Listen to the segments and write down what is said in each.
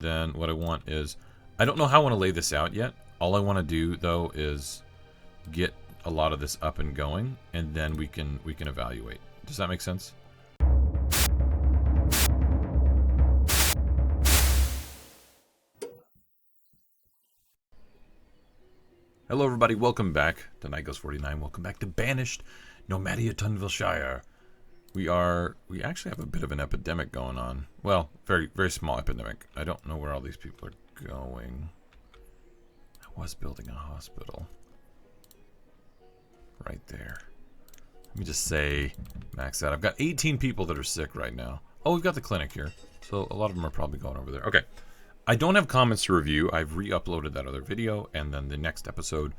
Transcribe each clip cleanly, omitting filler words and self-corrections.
Then what I want is, I don't know how I want to lay this out yet. All I want to do though is get a lot of this up and going, and then we can evaluate. Does that make sense? Hello everybody, welcome back to NightGhost49. Welcome back to Banished, Nomadiatonvilleshire. We actually have a bit of an epidemic going on. Well, very, very small epidemic. I don't know where all these people are going. I was building a hospital. Right there. Let me just say, max out. I've got 18 people that are sick right now. Oh, we've got the clinic here. So a lot of them are probably going over there. Okay. I don't have comments to review. I've re-uploaded that other video, and then the next episode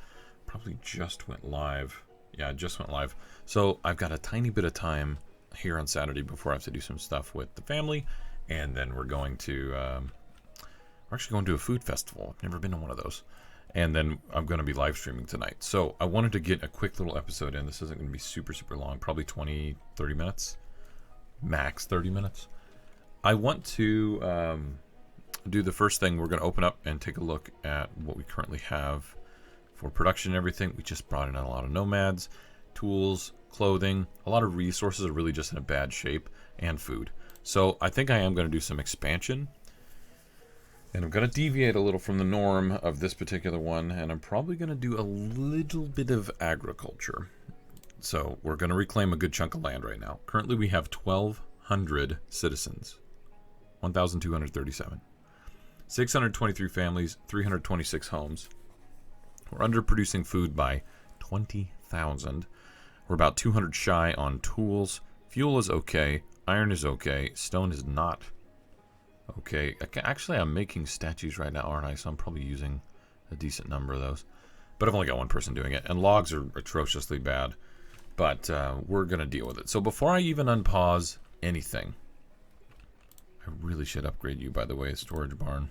probably just went live. Yeah, it just went live. So I've got a tiny bit of time here on Saturday before I have to do some stuff with the family, and then we're going to we're actually going to a food festival. I've never been to one of those, and then I'm going to be live streaming tonight. So I wanted to get a quick little episode in. This isn't going to be super long, probably 20-30 minutes, max 30 minutes. I want to do the first thing. We're going to open up and take a look at what we currently have for production and everything. We just brought in a lot of nomads, tools, clothing. A lot of resources are really just in a bad shape, and food. So I think I am going to do some expansion, and I'm going to deviate a little from the norm of this particular one, and I'm probably going to do a little bit of agriculture. So we're going to reclaim a good chunk of land right now. Currently we have 1,200 citizens, 1,237. 623 families, 326 homes. We're underproducing food by 20,000. We're about 200 shy on tools. Fuel is okay. Iron is okay. Stone is not okay. Actually, I'm making statues right now, aren't I? So I'm probably using a decent number of those. But I've only got one person doing it. And logs are atrociously bad. But we're going to deal with it. So before I even unpause anything, I really should upgrade you, by the way, storage barn.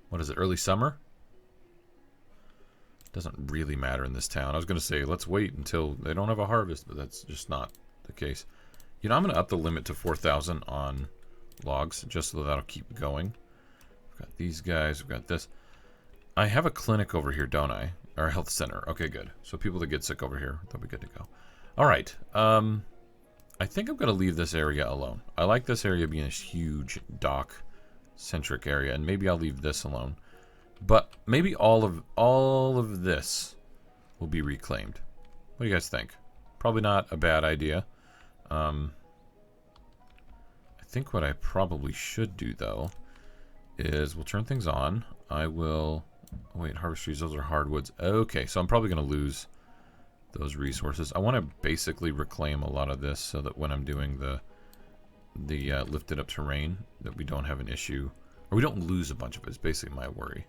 What is it, early summer? Doesn't really matter in this town. I was going to say, let's wait until they don't have a harvest, but that's just not the case. You know, I'm going to up the limit to 4,000 on logs, just so that'll keep going. We've got these guys, we've got this. I have a clinic over here, don't I? Or a health center. Okay, good. So people that get sick over here, they'll be good to go. All right. I think I'm going to leave this area alone. I like this area being a huge dock-centric area, and maybe I'll leave this alone. But maybe all of this will be reclaimed. What do you guys think? Probably not a bad idea. I think what I probably should do, though, is we'll turn things on. I will... Wait, harvest trees, those are hardwoods. Okay, so I'm probably going to lose those resources. I want to basically reclaim a lot of this so that when I'm doing the lifted up terrain, that we don't have an issue, or we don't lose a bunch of it. It's basically my worry.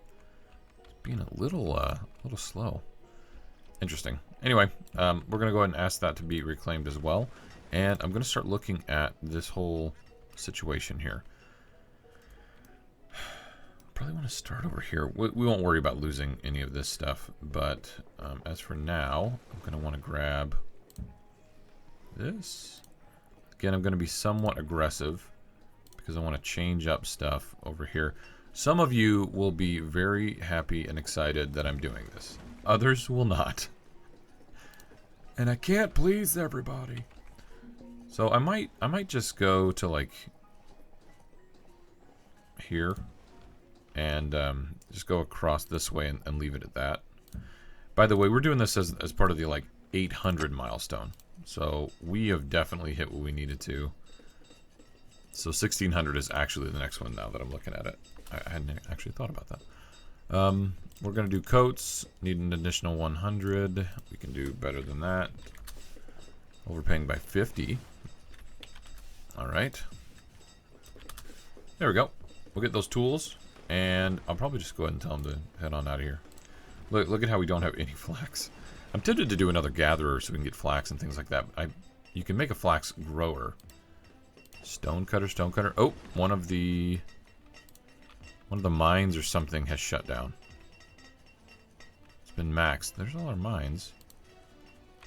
It's being a little slow. Interesting. Anyway, we're going to go ahead and ask that to be reclaimed as well, and I'm going to start looking at this whole situation here. Probably want to start over here. We won't worry about losing any of this stuff, but as for now, I'm going to want to grab this. Again, I'm going to be somewhat aggressive because I want to change up stuff over here. Some of you will be very happy and excited that I'm doing this. Others will not. And I can't please everybody. So I might just go to like here. And just go across this way and leave it at that. By the way, we're doing this as part of the like 800 milestone. So we have definitely hit what we needed to. So 1600 is actually the next one now that I'm looking at it. I hadn't actually thought about that. We're going to do coats. Need an additional 100. We can do better than that. Overpaying by 50. All right. There we go. We'll get those tools. And I'll probably just go ahead and tell them to head on out of here. Look at how we don't have any flax. I'm tempted to do another gatherer so we can get flax and things like that. You can make a flax grower. Stone cutter. Oh, one of the mines or something has shut down. It's been maxed. There's a lot of mines.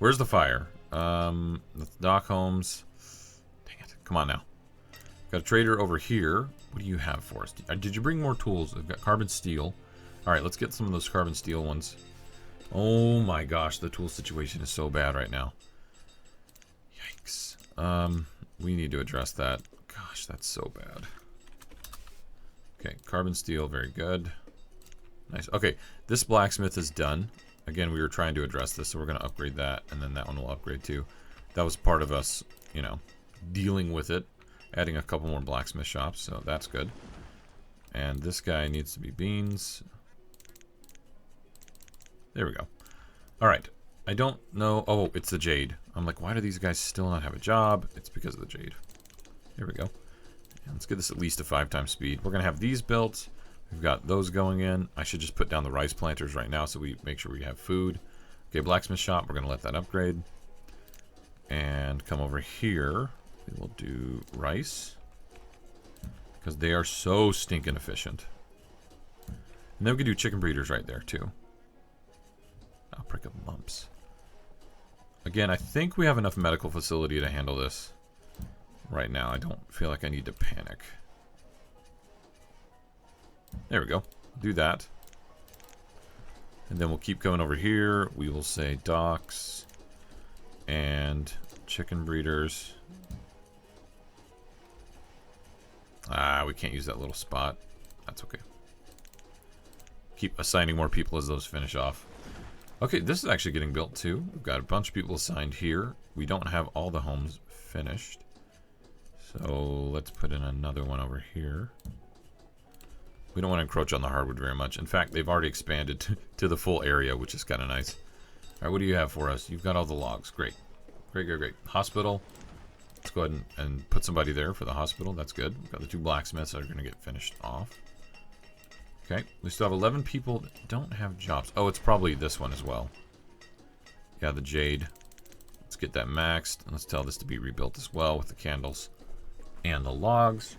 Where's the fire? The dock homes. Dang it. Come on now. Got a trader over here. What do you have for us? Did you bring more tools? I've got carbon steel. Alright, let's get some of those carbon steel ones. Oh my gosh, the tool situation is so bad right now. Yikes. We need to address that. Gosh, that's so bad. Okay, carbon steel, very good. Nice. Okay, this blacksmith is done. Again, we were trying to address this, so we're going to upgrade that, and then that one will upgrade too. That was part of us, you know, dealing with it. Adding a couple more blacksmith shops, so that's good. And this guy needs to be beans. There we go. Alright. I don't know... Oh, it's the jade. I'm like, why do these guys still not have a job? It's because of the jade. Here we go. And let's get this at least to 5 times speed. We're going to have these built. We've got those going in. I should just put down the rice planters right now so we make sure we have food. Okay, blacksmith shop. We're going to let that upgrade. And come over here. We will do rice. Because they are so stinking efficient. And then we can do chicken breeders right there too. I'll prick up mumps. Again, I think we have enough medical facility to handle this. Right now, I don't feel like I need to panic. There we go. Do that. And then we'll keep going over here. We will say docks and chicken breeders. Ah, we can't use that little spot. That's okay. Keep assigning more people as those finish off. Okay, this is actually getting built too. We've got a bunch of people assigned here. We don't have all the homes finished. So let's put in another one over here. We don't want to encroach on the hardwood very much. In fact, they've already expanded to the full area, which is kind of nice. Alright, what do you have for us? You've got all the logs. Great. Great, great, great. Hospital. Let's go ahead and put somebody there for the hospital. That's good. We've got the 2 blacksmiths that are going to get finished off. Okay, we still have 11 people that don't have jobs. Oh, it's probably this one as well. Yeah, the jade. Let's get that maxed. And let's tell this to be rebuilt as well with the candles and the logs.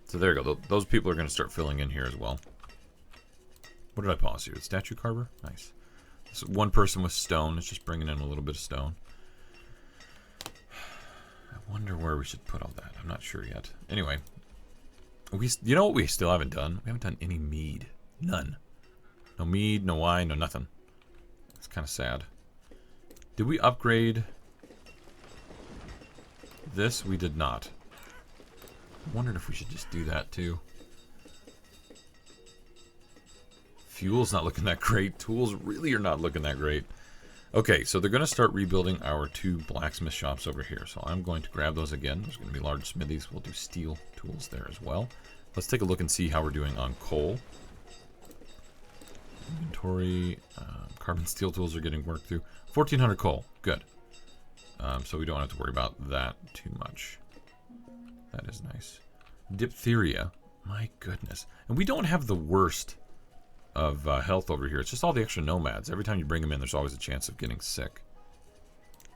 So there you go. Those people are going to start filling in here as well. What did I pause here? Statue carver? Nice. So one person with stone. It's just bringing in a little bit of stone. I wonder where we should put all that. I'm not sure yet. Anyway. You know what we still haven't done? We haven't done any mead. None. No mead, no wine, no nothing. It's kind of sad. Did we upgrade this? We did not. I wondered if we should just do that too. Fuel's not looking that great. Tools really are not looking that great. Okay, so they're going to start rebuilding our 2 blacksmith shops over here. So I'm going to grab those again. There's going to be large smithies. We'll do steel tools there as well. Let's take a look and see how we're doing on coal. Inventory. Carbon steel tools are getting worked through. 1,400 coal. Good. So we don't have to worry about that too much. That is nice. Diphtheria. My goodness. And we don't have the worst of health over here. It's just all the extra nomads. Every time you bring them in, there's always a chance of getting sick.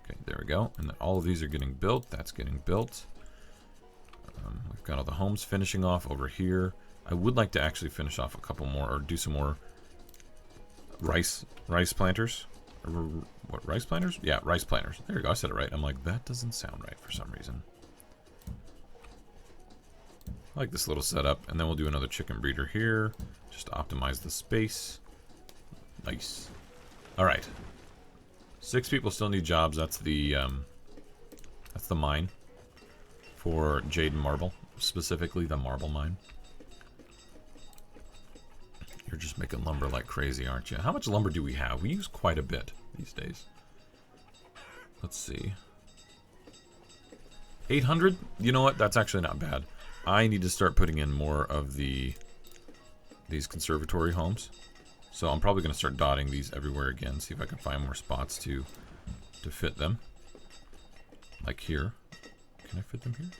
Okay, there we go. And then all of these are getting built. That's getting built. We've got all the homes finishing off over here. I would like to actually finish off a couple more, or do some more rice planters. Or, what, rice planters? Yeah, rice planters. There you go. I said it right. I'm like, that doesn't sound right for some reason. I like this little setup. And then we'll do another chicken breeder here. Just to optimize the space. Nice. Alright. 6 people still need jobs. That's the mine. For jade and marble. Specifically the marble mine. You're just making lumber like crazy, aren't you? How much lumber do we have? We use quite a bit these days. Let's see. 800? You know what? That's actually not bad. I need to start putting in more of these conservatory homes. So I'm probably going to start dotting these everywhere again. See if I can find more spots to fit them. Like here. Can I fit them here?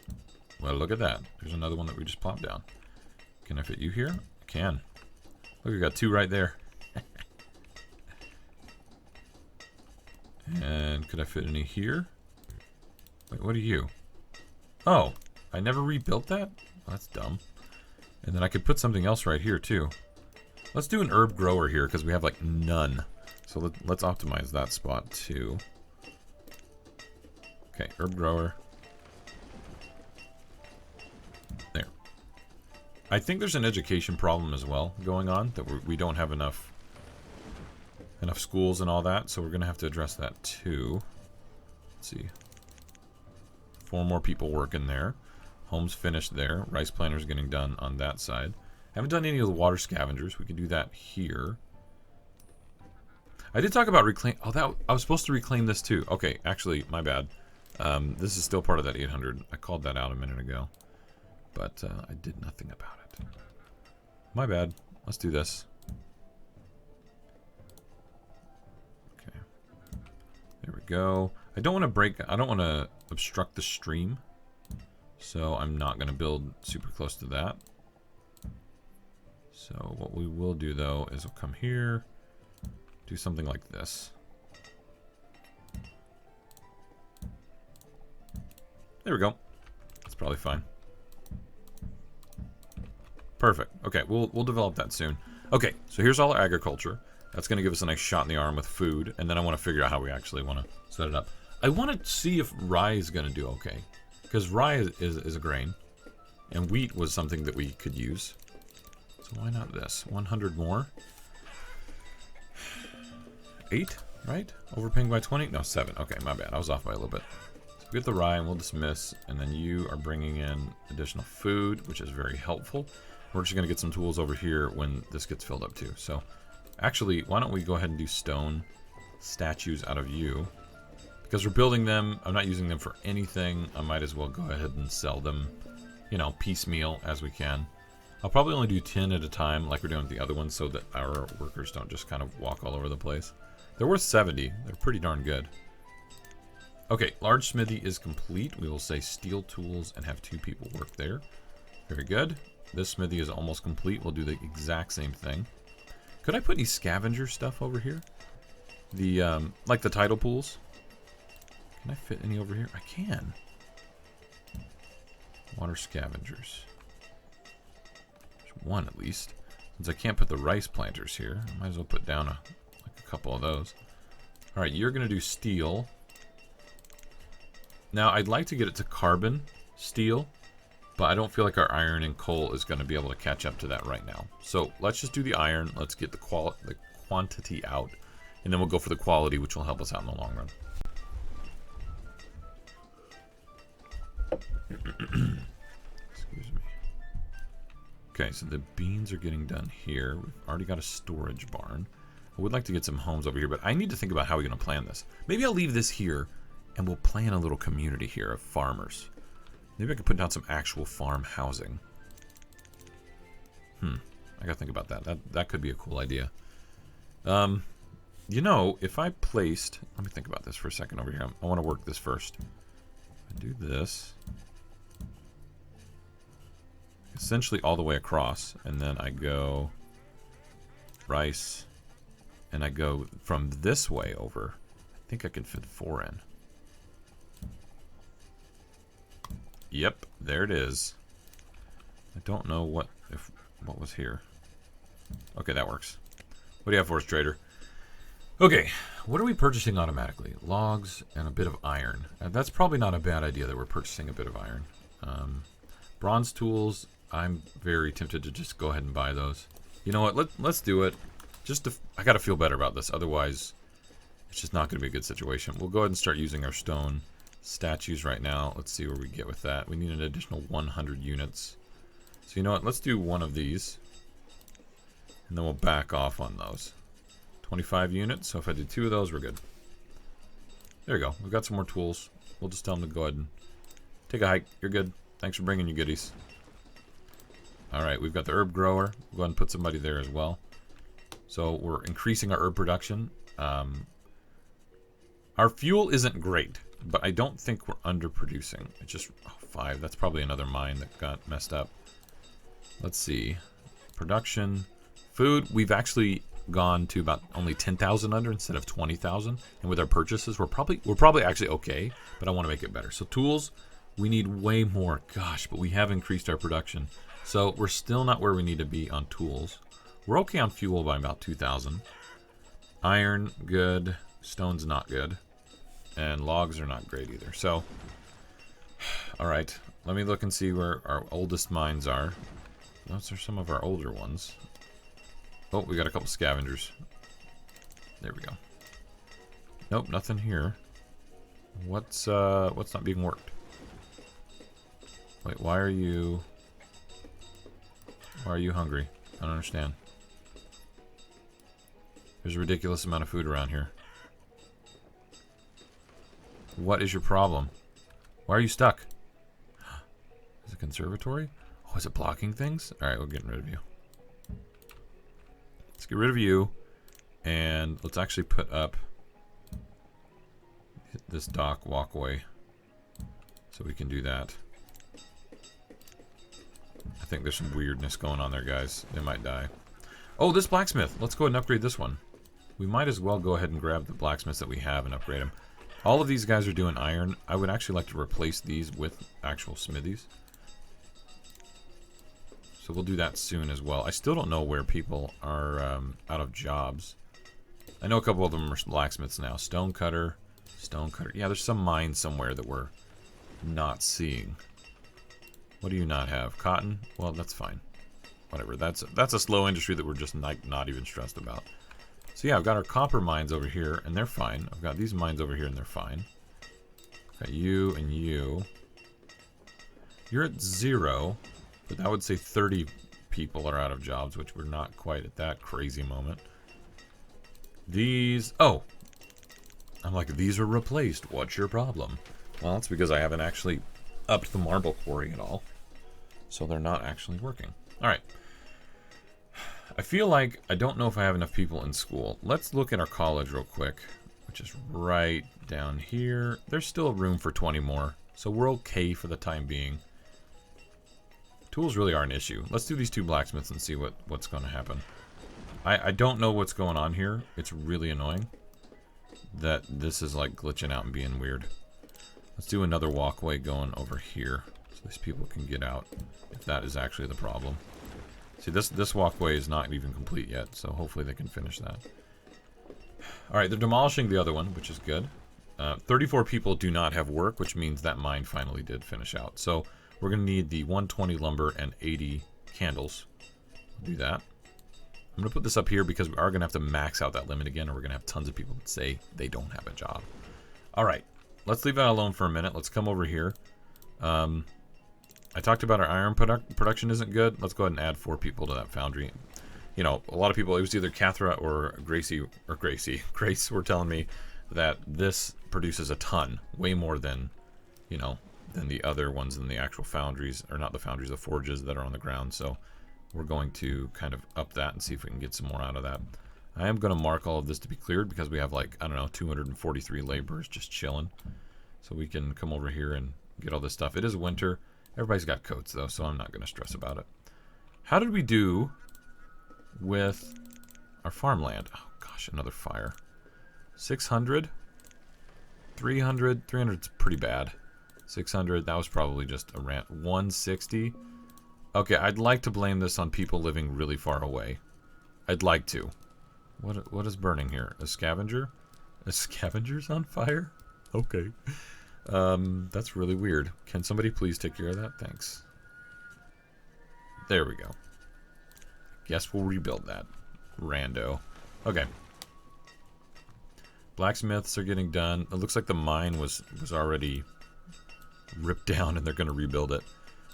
Well, look at that. There's another one that we just plopped down. Can I fit you here? I can. Look, we got 2 right there. And could I fit any here? Wait, what are you? Oh, I never rebuilt that? Oh, that's dumb. And then I could put something else right here too. Let's do an herb grower here because we have like none. So let's optimize that spot too. Okay, herb grower. There. I think there's an education problem as well going on, that we don't have enough schools and all that, so we're going to have to address that too. Let's see. 4 more people working there. Home's finished there. Rice planter's getting done on that side. Haven't done any of the water scavengers. We can do that here. I did talk about reclaim. Oh, I was supposed to reclaim this too. Okay, actually, my bad. This is still part of that 800. I called that out a minute ago, but I did nothing about it. My bad. Let's do this. Okay. There we go. I don't want to obstruct the stream, so I'm not going to build super close to that. So what we will do though is we'll come here, do something like this. There we go. That's probably fine. Perfect. Okay, we'll develop that soon. Okay, so here's all our agriculture. That's going to give us a nice shot in the arm with food, and then I want to figure out how we actually want to set it up. I want to see if rye is going to do okay, because rye is a grain, and wheat was something that we could use. So why not this? 100 more. 8, right? Overpaying by 20? No, 7. Okay, my bad. I was off by a little bit. So we get the rye, and we'll dismiss, and then you are bringing in additional food, which is very helpful. We're just going to get some tools over here when this gets filled up too. So actually, why don't we go ahead and do stone statues out of you? Because we're building them, I'm not using them for anything. I might as well go ahead and sell them, you know, piecemeal as we can. I'll probably only do 10 at a time like we're doing with the other ones so that our workers don't just kind of walk all over the place. They're worth 70. They're pretty darn good. Okay, large smithy is complete. We will say steel tools and have 2 people work there. Very good. This smithy is almost complete. We'll do the exact same thing. Could I put any scavenger stuff over here? The, like the tidal pools? Can I fit any over here? I can. Water scavengers. There's 1 at least. Since I can't put the rice planters here, I might as well put down a couple of those. Alright, you're going to do steel. Now, I'd like to get it to carbon steel, but I don't feel like our iron and coal is going to be able to catch up to that right now. So let's just do the iron. Let's get the quantity out, and then we'll go for the quality, which will help us out in the long run. Excuse me. Okay, so the beans are getting done here. We've already got a storage barn. I would like to get some homes over here, but I need to think about how we're going to plan this. Maybe I'll leave this here, and we'll plan a little community here of farmers. Maybe I could put down some actual farm housing. I gotta think about that. That could be a cool idea. You know, if I placed... Let me think about this for a second over here. I want to work this first. I do this. Essentially all the way across. And then I go... rice. And I go from this way over. I think I can fit 4 in. Yep, there it is. I don't know what was here. Okay, that works. What do you have for us, trader? Okay, what are we purchasing automatically? Logs and a bit of iron. That's probably not a bad idea that we're purchasing a bit of iron. Bronze tools, I'm very tempted to just go ahead and buy those. You know what, let's do it. I gotta feel better about this, otherwise it's just not gonna be a good situation. We'll go ahead and start using our stone statues right now. Let's see where we get with that. We need an additional 100 units. So you know what, let's do 1 of these. And then we'll back off on those. 25 units, so if I do 2 of those, we're good. There we go. We've got some more tools. We'll just tell them to go ahead and take a hike. You're good. Thanks for bringing your goodies. Alright, we've got the herb grower. We'll go ahead and put somebody there as well. So we're increasing our herb production. Our fuel isn't great, but I don't think we're underproducing. It's just 5. That's probably another mine that got messed up. Let's see. Production. Food, we've actually gone to about only 10,000 under instead of 20,000. And with our purchases, we're probably actually okay, but I want to make it better. So tools, we need way more. Gosh, but we have increased our production. So we're still not where we need to be on tools. We're okay on fuel by about 2,000. Iron, good. Stone's not good. And logs are not great either. So, alright. Let me look and see where our oldest mines are. Those are some of our older ones. Oh, we got a couple scavengers. There we go. Nope, nothing here. What's not being worked? Wait, why are you hungry? I don't understand. There's a ridiculous amount of food around here. What is your problem? Why are you stuck? Is it a conservatory? Oh, is it blocking things? Alright, we're getting rid of you. Let's get rid of you. And let's actually put up this dock walkway. So we can do that. I think there's some weirdness going on there, guys. They might die. Oh, this blacksmith. Let's go ahead and upgrade this one. We might as well go ahead and grab the blacksmiths that we have and upgrade them. All of these guys are doing iron. I would actually like to replace these with actual smithies. So we'll do that soon as well. I still don't know where people are out of jobs. I know a couple of them are blacksmiths now. Stonecutter. Yeah, there's some mine somewhere that we're not seeing. What do you not have? Cotton? Well, that's fine. Whatever. That's a slow industry that we're just not even stressed about. So yeah, I've got our copper mines over here, and they're fine. I've got these mines over here, and they're fine. Got you and you. You're at 0, but that would say 30 people are out of jobs, which we're not quite at that crazy moment. These... Oh! I'm like, these are replaced. What's your problem? Well, it's because I haven't actually upped the marble quarry at all. So they're not actually working. Alright. I feel like I don't know if I have enough people in school. Let's look at our college real quick, which is right down here. There's still room for 20 more, so we're okay for the time being. Tools really are an issue. Let's do these 2 blacksmiths and see what's going to happen. I don't know what's going on here. It's really annoying that this is like glitching out and being weird. Let's do another walkway going over here so these people can get out, if that is actually the problem. See, this walkway is not even complete yet, so hopefully they can finish that. Alright, they're demolishing the other one, which is good. 34 people do not have work, which means that mine finally did finish out. So we're going to need the 120 lumber and 80 candles. We'll do that. I'm going to put this up here because we are going to have to max out that limit again, or we're going to have tons of people that say they don't have a job. Alright, let's leave that alone for a minute. Let's come over here. I talked about our iron production isn't good. Let's go ahead and add 4 people to that foundry. You know, a lot of people, it was either Cathra or Grace were telling me that this produces a ton, way more than, you know, than the other ones in the actual foundries, or not the foundries, the forges that are on the ground. So we're going to kind of up that and see if we can get some more out of that. I am going to mark all of this to be cleared because we have like, I don't know, 243 laborers just chilling. So we can come over here and get all this stuff. It is winter. Everybody's got coats though, so I'm not going to stress about it. How did we do with our farmland? Oh gosh, another fire. 600? 300? 300 is pretty bad. 600, that was probably just a rant. 160? Okay, I'd like to blame this on people living really far away. I'd like to. What is burning here? A scavenger? A scavenger's on fire? Okay. That's really weird. Can somebody please take care of that? Thanks. There we go. Guess we'll rebuild that. Rando. Okay. Blacksmiths are getting done. It looks like the mine was already ripped down and they're going to rebuild it.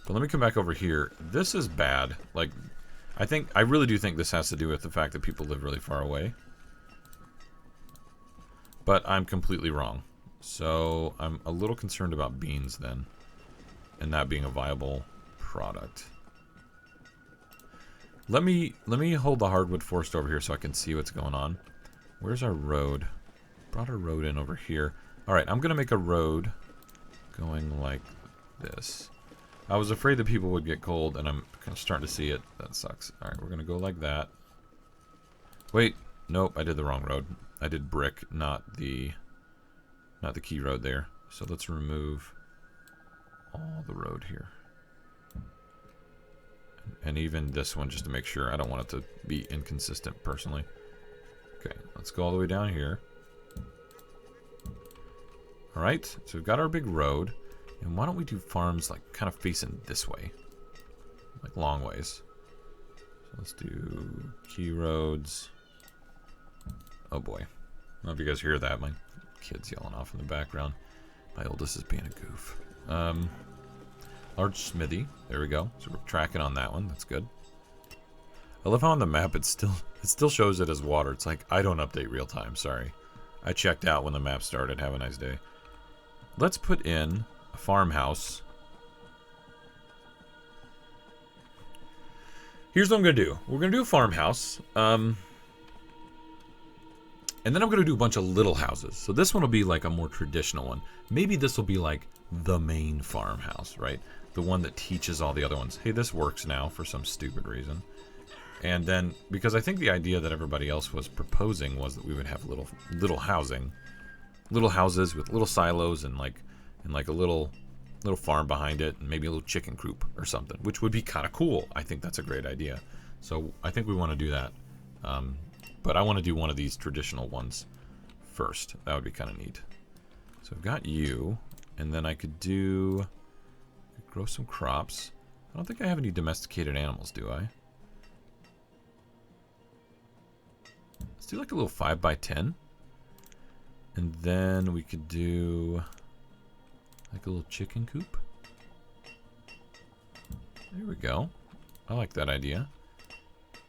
But let me come back over here. This is bad. Like, I really do think this has to do with the fact that people live really far away. But I'm completely wrong. So I'm a little concerned about beans then, and that being a viable product. Let me hold the hardwood forest over here so I can see what's going on. Where's our road? Brought our road in over here. All right, I'm gonna make a road going like this. I was afraid that people would get cold, and I'm kind of starting to see it. That sucks. All right, we're gonna go like that. Wait, nope, I did the wrong road. I did brick, not the key road there. So let's remove all the road here. And even this one, just to make sure. I don't want it to be inconsistent personally. Okay, let's go all the way down here. Alright, so we've got our big road. And why don't we do farms like kind of facing this way? Like long ways. So let's do key roads. Oh boy. I don't know if you guys hear that. My kid's yelling off in the background. My oldest is being a goof. Large smithy. There we go. So we're tracking on that one. That's good. I love how on the map it still shows it as water. It's like, I don't update real time. Sorry. I checked out when the map started. Have a nice day. Let's put in a farmhouse. Here's what I'm going to do. We're going to do a farmhouse. And then I'm going to do a bunch of little houses. So this one will be like a more traditional one. Maybe this will be like the main farmhouse, right? The one that teaches all the other ones. Hey, this works now for some stupid reason. And then, because I think the idea that everybody else was proposing was that we would have little housing. Little houses with little silos and like a little farm behind it, and maybe a little chicken coop or something, which would be kind of cool. I think that's a great idea. So I think we want to do that. But I want to do one of these traditional ones first. That would be kind of neat. So I've got you, and then I could grow some crops. I don't think I have any domesticated animals, do I? Let's do like a little 5x10. And then we could do like a little chicken coop. There we go. I like that idea.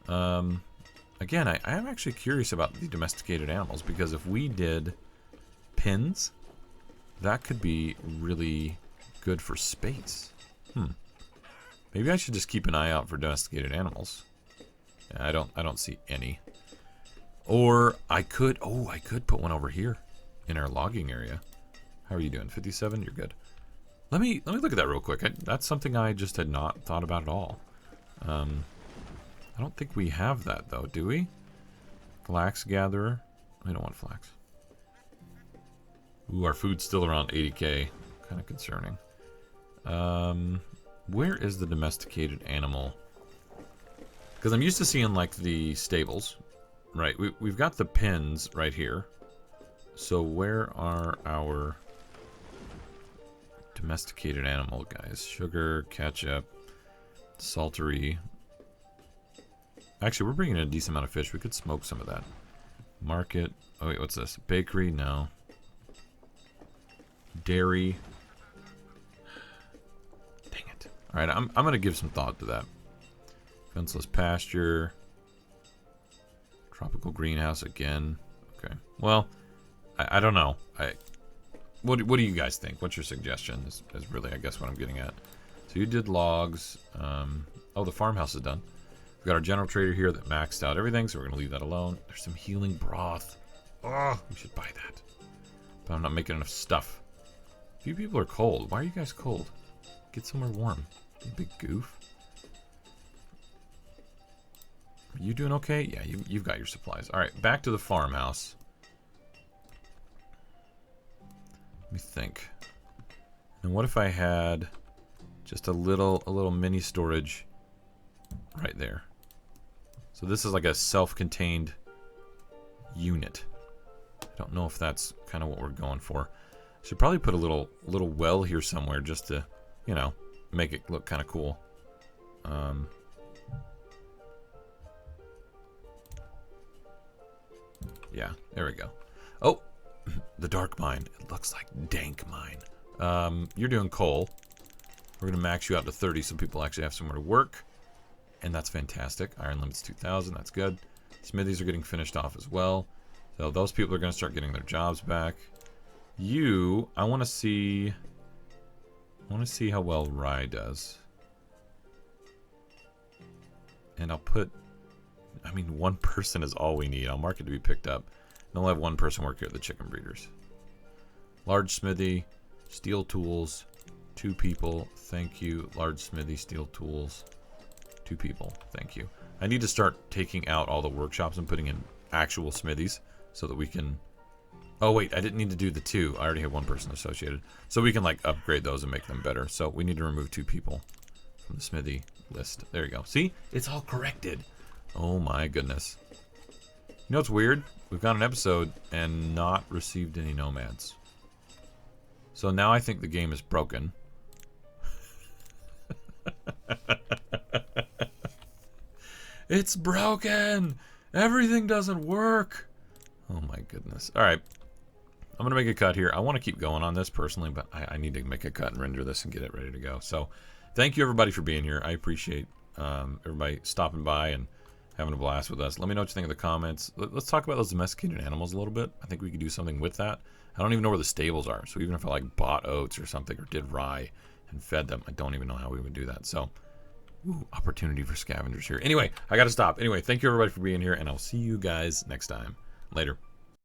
Again, I am actually curious about the domesticated animals, because if we did pins, that could be really good for space. Maybe I should just keep an eye out for domesticated animals. I don't see any. Or I could put one over here in our logging area. How are you doing? 57? You're good. Let me look at that real quick. That's something I just had not thought about at all. I don't think we have that though, do we? Flax gatherer. I don't want flax. Ooh, our food's still around 80k. Kind of concerning. Where is the domesticated animal? Because I'm used to seeing like the stables. Right, we've got the pens right here. So where are our domesticated animal guys? Sugar, ketchup, saltery. Actually, we're bringing in a decent amount of fish. We could smoke some of that. Market. Oh wait, what's this? Bakery? No. Dairy. Dang it. All right, I'm gonna give some thought to that. Fenceless pasture. Tropical greenhouse again. Okay. Well, I don't know. What do you guys think? What's your suggestion? Is really, I guess, what I'm getting at. So you did logs. Oh, the farmhouse is done. We've got our general trader here that maxed out everything, so we're going to leave that alone. There's some healing broth. Oh, we should buy that. But I'm not making enough stuff. A few people are cold. Why are you guys cold? Get somewhere warm. You big goof. Are you doing okay? Yeah, you've got your supplies. All right, back to the farmhouse. Let me think. And what if I had just a little mini storage right there? So this is like a self-contained unit. I don't know if that's kind of what we're going for. Should probably put a little well here somewhere just to, you know, make it look kind of cool. Yeah, there we go. Oh, the dark mine. It looks like dank mine. You're doing coal. We're going to max you out to 30 so people actually have somewhere to work. And that's fantastic. Iron limit's 2,000. That's good. Smithies are getting finished off as well. So those people are going to start getting their jobs back. You, I want to see how well Rye does. And I'll put, I mean, one person is all we need. I'll mark it to be picked up. And I'll have one person work here at the chicken breeders. Large smithy, steel tools, 2 people. Thank you. Large smithy, steel tools, 2 people. Thank you. I need to start taking out all the workshops and putting in actual smithies so that we can... Oh, wait, I didn't need to do the 2. I already have 1 person associated. So we can, like, upgrade those and make them better. So we need to remove 2 people from the smithy list. There you go. See? It's all corrected. Oh, my goodness. You know what's weird? We've got an episode and not received any nomads. So now I think the game is broken. It's broken! Everything doesn't work! Oh my goodness. Alright. I'm going to make a cut here. I want to keep going on this personally, but I need to make a cut and render this and get it ready to go. So, thank you everybody for being here. I appreciate everybody stopping by and having a blast with us. Let me know what you think in the comments. Let's talk about those domesticated animals a little bit. I think we could do something with that. I don't even know where the stables are. So even if I like bought oats or something or did rye and fed them, I don't even know how we would do that. So, ooh, opportunity for scavengers here. Anyway, I got to stop. Anyway, thank you everybody for being here, and I'll see you guys next time. Later.